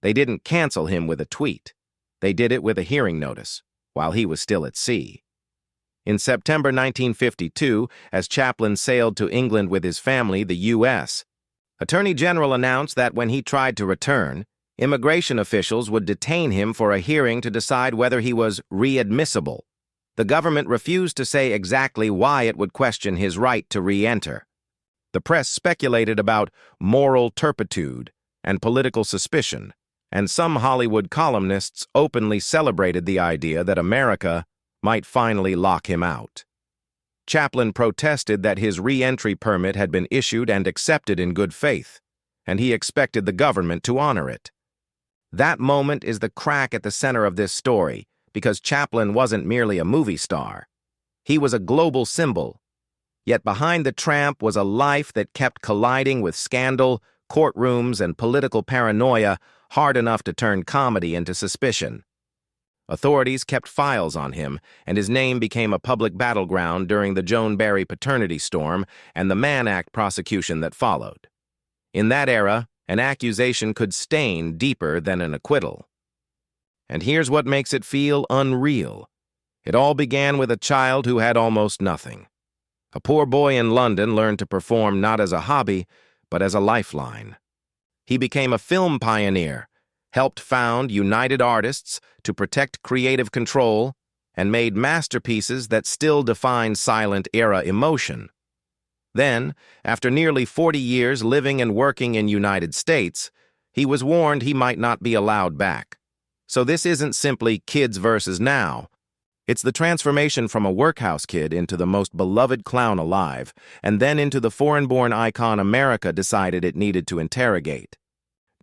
They didn't cancel him with a tweet. They did it with a hearing notice, while he was still at sea. In September 1952, as Chaplin sailed to England with his family, the U.S., Attorney General announced that when he tried to return, immigration officials would detain him for a hearing to decide whether he was readmissible. The government refused to say exactly why it would question his right to re-enter. The press speculated about moral turpitude and political suspicion, and some Hollywood columnists openly celebrated the idea that America might finally lock him out. Chaplin protested that his re-entry permit had been issued and accepted in good faith, and he expected the government to honor it. That moment is the crack at the center of this story, because Chaplin wasn't merely a movie star. He was a global symbol. Yet behind the Tramp was a life that kept colliding with scandal, courtrooms, and political paranoia hard enough to turn comedy into suspicion. Authorities kept files on him, and his name became a public battleground during the Joan Barry paternity storm and the Mann Act prosecution that followed. In that era, an accusation could stain deeper than an acquittal. And here's what makes it feel unreal. It all began with a child who had almost nothing. A poor boy in London learned to perform not as a hobby, but as a lifeline. He became a film pioneer, helped found United Artists to protect creative control, and made masterpieces that still define silent-era emotion. Then, after nearly 40 years living and working in United States, he was warned he might not be allowed back. So this isn't simply kids versus now. It's the transformation from a workhouse kid into the most beloved clown alive, and then into the foreign-born icon America decided it needed to interrogate.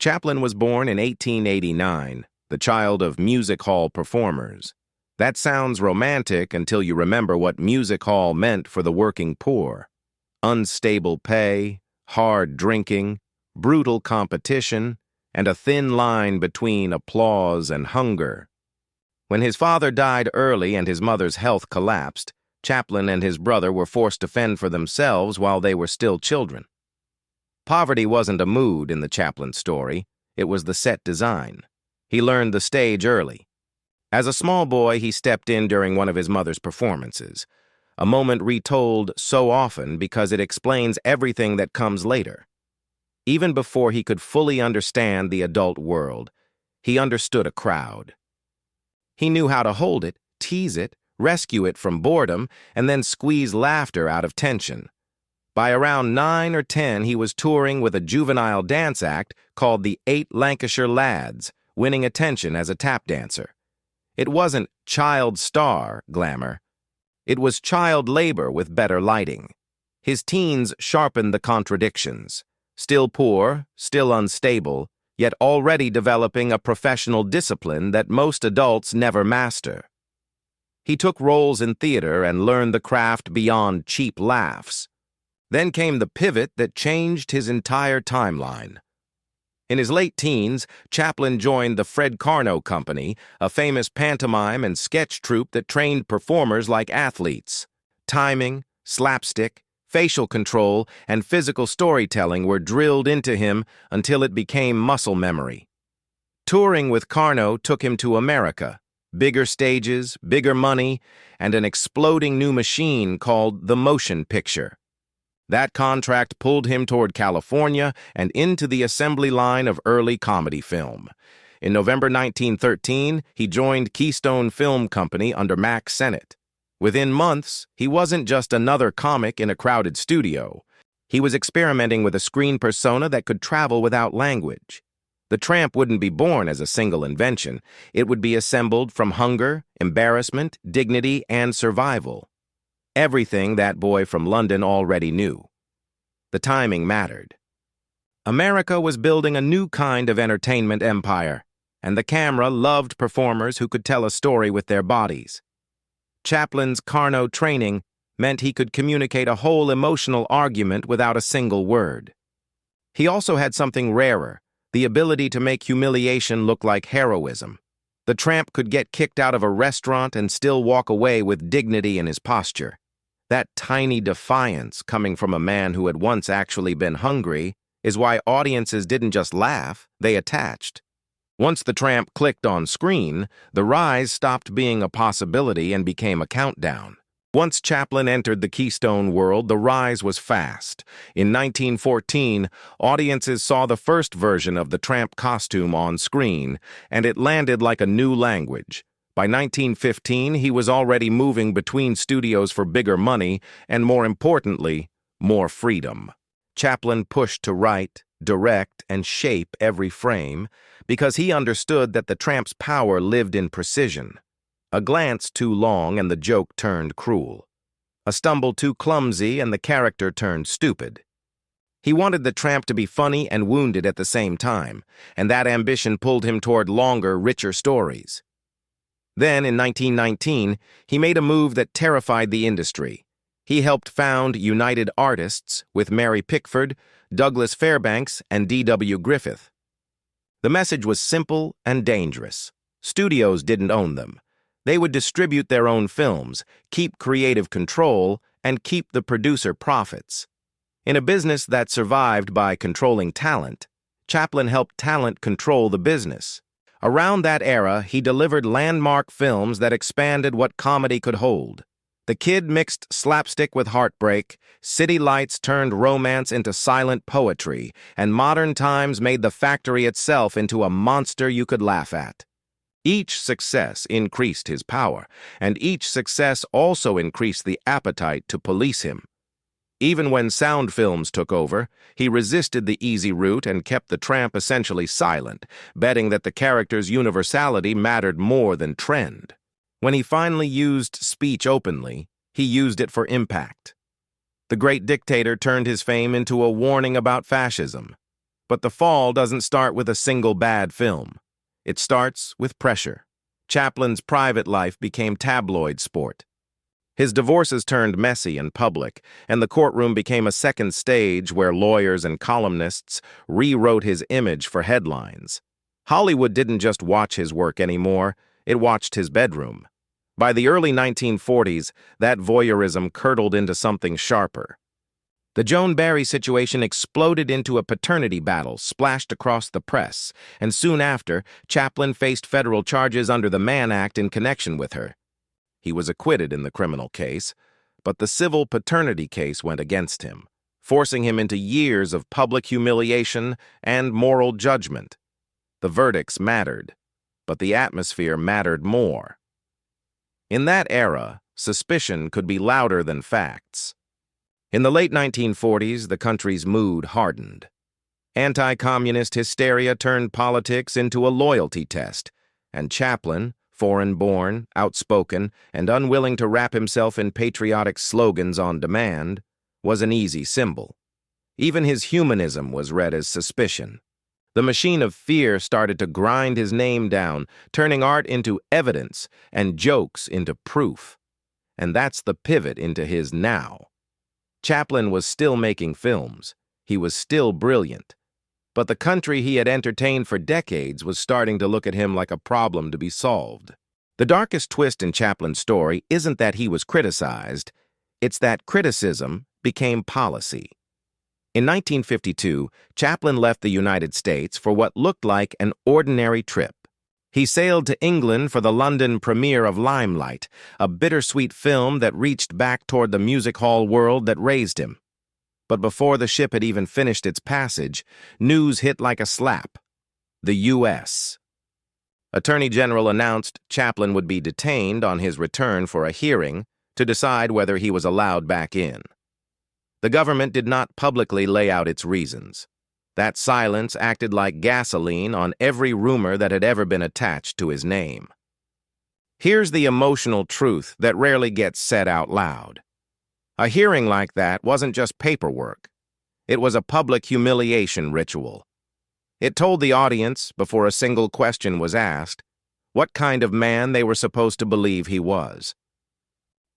Chaplin was born in 1889, the child of music hall performers. That sounds romantic until you remember what music hall meant for the working poor. Unstable pay, hard drinking, brutal competition, and a thin line between applause and hunger. When his father died early and his mother's health collapsed, Chaplin and his brother were forced to fend for themselves while they were still children. Poverty wasn't a mood in the Chaplin story, it was the set design. He learned the stage early. As a small boy, he stepped in during one of his mother's performances, a moment retold so often because it explains everything that comes later. Even before he could fully understand the adult world, he understood a crowd. He knew how to hold it, tease it, rescue it from boredom, and then squeeze laughter out of tension. By around 9 or 10, he was touring with a juvenile dance act called the 8 Lancashire Lads, winning attention as a tap dancer. It wasn't child star glamour. It was child labor with better lighting. His teens sharpened the contradictions. Still poor, still unstable, yet already developing a professional discipline that most adults never master. He took roles in theater and learned the craft beyond cheap laughs. Then came the pivot that changed his entire timeline. In his late teens, Chaplin joined the Fred Carnot Company, a famous pantomime and sketch troupe that trained performers like athletes. Timing, slapstick, facial control, and physical storytelling were drilled into him until it became muscle memory. Touring with Carnot took him to America, bigger stages, bigger money, and an exploding new machine called the motion picture. That contract pulled him toward California and into the assembly line of early comedy film. In November 1913, he joined Keystone Film Company under Mack Sennett. Within months, he wasn't just another comic in a crowded studio. He was experimenting with a screen persona that could travel without language. The Tramp wouldn't be born as a single invention. It would be assembled from hunger, embarrassment, dignity, and survival. Everything that boy from London already knew. The timing mattered. America was building a new kind of entertainment empire, and the camera loved performers who could tell a story with their bodies. Chaplin's Carnot training meant he could communicate a whole emotional argument without a single word. He also had something rarer, the ability to make humiliation look like heroism. The Tramp could get kicked out of a restaurant and still walk away with dignity in his posture. That tiny defiance coming from a man who had once actually been hungry is why audiences didn't just laugh, they attached. Once the Tramp clicked on screen, the rise stopped being a possibility and became a countdown. Once Chaplin entered the Keystone world, the rise was fast. In 1914, audiences saw the first version of the Tramp costume on screen, and it landed like a new language. By 1915, he was already moving between studios for bigger money and, more importantly, more freedom. Chaplin pushed to write, direct, and shape every frame because he understood that the Tramp's power lived in precision. A glance too long and the joke turned cruel. A stumble too clumsy and the character turned stupid. He wanted the Tramp to be funny and wounded at the same time, and that ambition pulled him toward longer, richer stories. Then, in 1919, he made a move that terrified the industry. He helped found United Artists with Mary Pickford, Douglas Fairbanks, and D.W. Griffith. The message was simple and dangerous. Studios didn't own them. They would distribute their own films, keep creative control, and keep the producer profits. In a business that survived by controlling talent, Chaplin helped talent control the business. Around that era, he delivered landmark films that expanded what comedy could hold. The Kid mixed slapstick with heartbreak, City Lights turned romance into silent poetry, and Modern Times made The Factory itself into a monster you could laugh at. Each success increased his power, and each success also increased the appetite to police him. Even when sound films took over, he resisted the easy route and kept the Tramp essentially silent, betting that the character's universality mattered more than trend. When he finally used speech openly, he used it for impact. The great dictator turned his fame into a warning about fascism. But the fall doesn't start with a single bad film. It starts with pressure. Chaplin's private life became tabloid sport. His divorces turned messy and public, and the courtroom became a second stage where lawyers and columnists rewrote his image for headlines. Hollywood didn't just watch his work anymore, it watched his bedroom. By the early 1940s, that voyeurism curdled into something sharper. The Joan Barry situation exploded into a paternity battle splashed across the press, and soon after, Chaplin faced federal charges under the Mann Act in connection with her. He was acquitted in the criminal case, but the civil paternity case went against him, forcing him into years of public humiliation and moral judgment. The verdicts mattered, but the atmosphere mattered more. In that era, suspicion could be louder than facts. In the late 1940s, the country's mood hardened. Anti-communist hysteria turned politics into a loyalty test, and Chaplin, foreign-born, outspoken, and unwilling to wrap himself in patriotic slogans on demand, was an easy symbol. Even his humanism was read as suspicion. The machine of fear started to grind his name down, turning art into evidence and jokes into proof. And that's the pivot into his now. Chaplin was still making films. He was still brilliant. But the country he had entertained for decades was starting to look at him like a problem to be solved. The darkest twist in Chaplin's story isn't that he was criticized, it's that criticism became policy. In 1952, Chaplin left the United States for what looked like an ordinary trip. He sailed to England for the London premiere of Limelight, a bittersweet film that reached back toward the music hall world that raised him. But before the ship had even finished its passage, news hit like a slap. The U.S. Attorney General announced Chaplin would be detained on his return for a hearing to decide whether he was allowed back in. The government did not publicly lay out its reasons. That silence acted like gasoline on every rumor that had ever been attached to his name. Here's the emotional truth that rarely gets said out loud. A hearing like that wasn't just paperwork. It was a public humiliation ritual. It told the audience, before a single question was asked, what kind of man they were supposed to believe he was.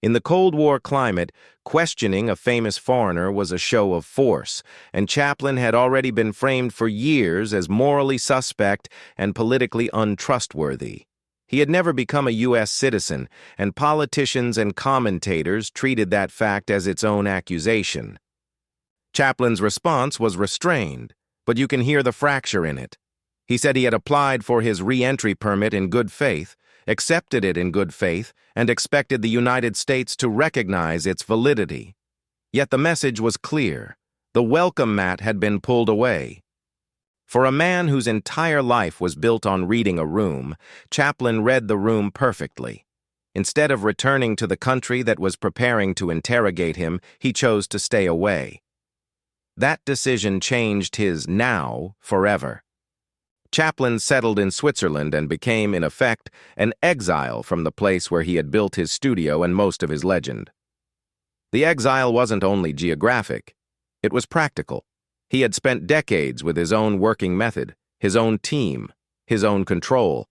In the Cold War climate, questioning a famous foreigner was a show of force, and Chaplin had already been framed for years as morally suspect and politically untrustworthy. He had never become a U.S. citizen, and politicians and commentators treated that fact as its own accusation. Chaplin's response was restrained, but you can hear the fracture in it. He said he had applied for his re-entry permit in good faith, accepted it in good faith, and expected the United States to recognize its validity. Yet the message was clear. The welcome mat had been pulled away. For a man whose entire life was built on reading a room, Chaplin read the room perfectly. Instead of returning to the country that was preparing to interrogate him, he chose to stay away. That decision changed his now forever. Chaplin settled in Switzerland and became, in effect, an exile from the place where he had built his studio and most of his legend. The exile wasn't only geographic, it was practical. He had spent decades with his own working method, his own team, his own control.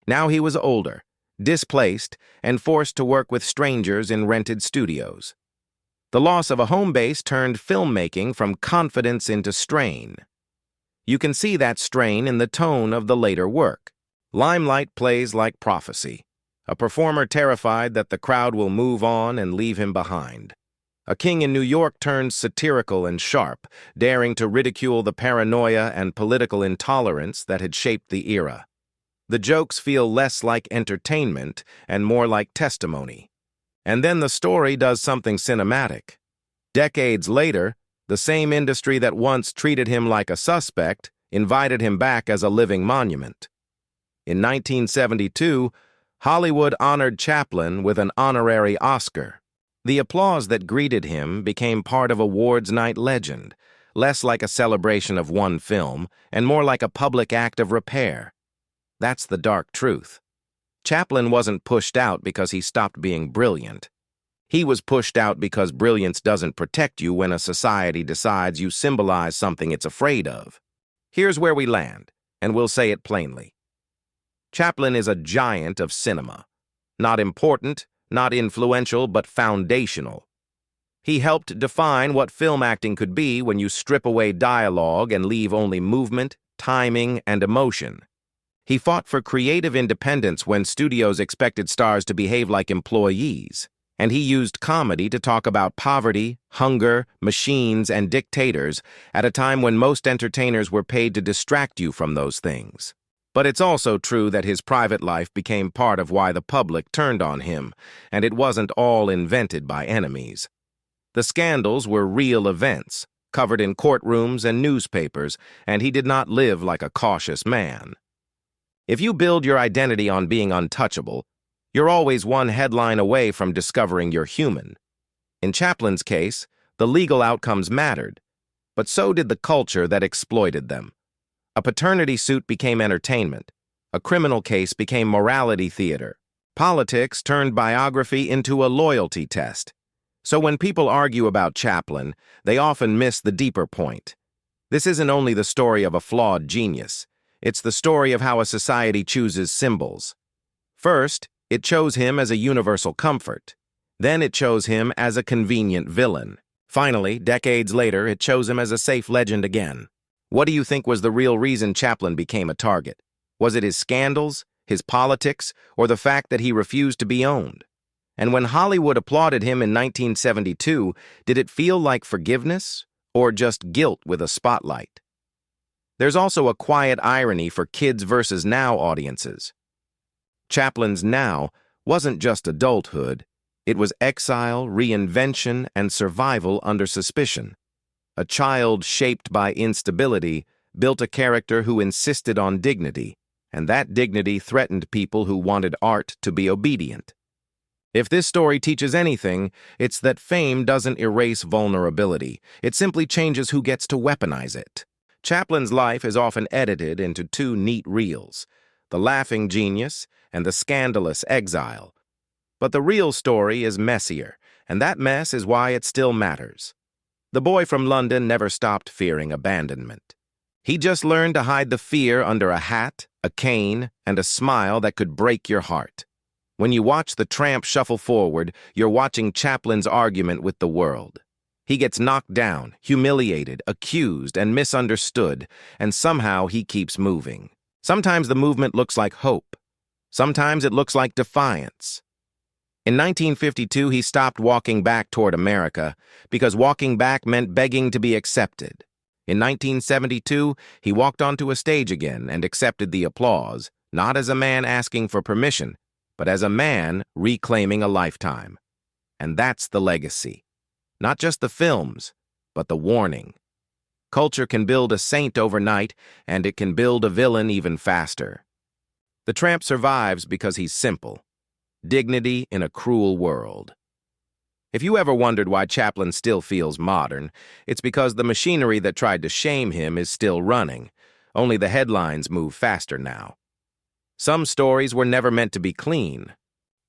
Now he was older, displaced, and forced to work with strangers in rented studios. The loss of a home base turned filmmaking from confidence into strain. You can see that strain in the tone of the later work. Limelight plays like prophecy, a performer terrified that the crowd will move on and leave him behind. A King in New York turns satirical and sharp, daring to ridicule the paranoia and political intolerance that had shaped the era. The jokes feel less like entertainment and more like testimony. And then the story does something cinematic. Decades later, the same industry that once treated him like a suspect invited him back as a living monument. In 1972, Hollywood honored Chaplin with an honorary Oscar. The applause that greeted him became part of awards night legend, less like a celebration of one film and more like a public act of repair. That's the dark truth. Chaplin wasn't pushed out because he stopped being brilliant. He was pushed out because brilliance doesn't protect you when a society decides you symbolize something it's afraid of. Here's where we land, and we'll say it plainly. Chaplin is a giant of cinema. Not important, not influential, but foundational. He helped define what film acting could be when you strip away dialogue and leave only movement, timing, and emotion. He fought for creative independence when studios expected stars to behave like employees. And he used comedy to talk about poverty, hunger, machines, and dictators at a time when most entertainers were paid to distract you from those things. But it's also true that his private life became part of why the public turned on him, and it wasn't all invented by enemies. The scandals were real events, covered in courtrooms and newspapers, and he did not live like a cautious man. If you build your identity on being untouchable, you're always one headline away from discovering you're human. In Chaplin's case, the legal outcomes mattered, but so did the culture that exploited them. A paternity suit became entertainment. A criminal case became morality theater. Politics turned biography into a loyalty test. So when people argue about Chaplin, they often miss the deeper point. This isn't only the story of a flawed genius. It's the story of how a society chooses symbols. First, it chose him as a universal comfort. Then it chose him as a convenient villain. Finally, decades later, it chose him as a safe legend again. What do you think was the real reason Chaplin became a target? Was it his scandals, his politics, or the fact that he refused to be owned? And when Hollywood applauded him in 1972, did it feel like forgiveness or just guilt with a spotlight? There's also a quiet irony for kids versus now audiences. Chaplin's now wasn't just adulthood, it was exile, reinvention, and survival under suspicion. A child shaped by instability built a character who insisted on dignity, and that dignity threatened people who wanted art to be obedient. If this story teaches anything, it's that fame doesn't erase vulnerability. It simply changes who gets to weaponize it. Chaplin's life is often edited into two neat reels: the laughing genius and the scandalous exile. But the real story is messier, and that mess is why it still matters. The boy from London never stopped fearing abandonment. He just learned to hide the fear under a hat, a cane, and a smile that could break your heart. When you watch the Tramp shuffle forward, you're watching Chaplin's argument with the world. He gets knocked down, humiliated, accused, and misunderstood, and somehow he keeps moving. Sometimes the movement looks like hope. Sometimes it looks like defiance. In 1952, he stopped walking back toward America because walking back meant begging to be accepted. In 1972, he walked onto a stage again and accepted the applause, not as a man asking for permission, but as a man reclaiming a lifetime. And that's the legacy. Not just the films, but the warning. Culture can build a saint overnight, and it can build a villain even faster. The Tramp survives because he's simple. Dignity in a cruel world. If you ever wondered why Chaplin still feels modern, it's because the machinery that tried to shame him is still running. Only the headlines move faster now. Some stories were never meant to be clean.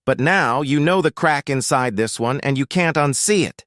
But now you know the crack inside this one and you can't unsee it.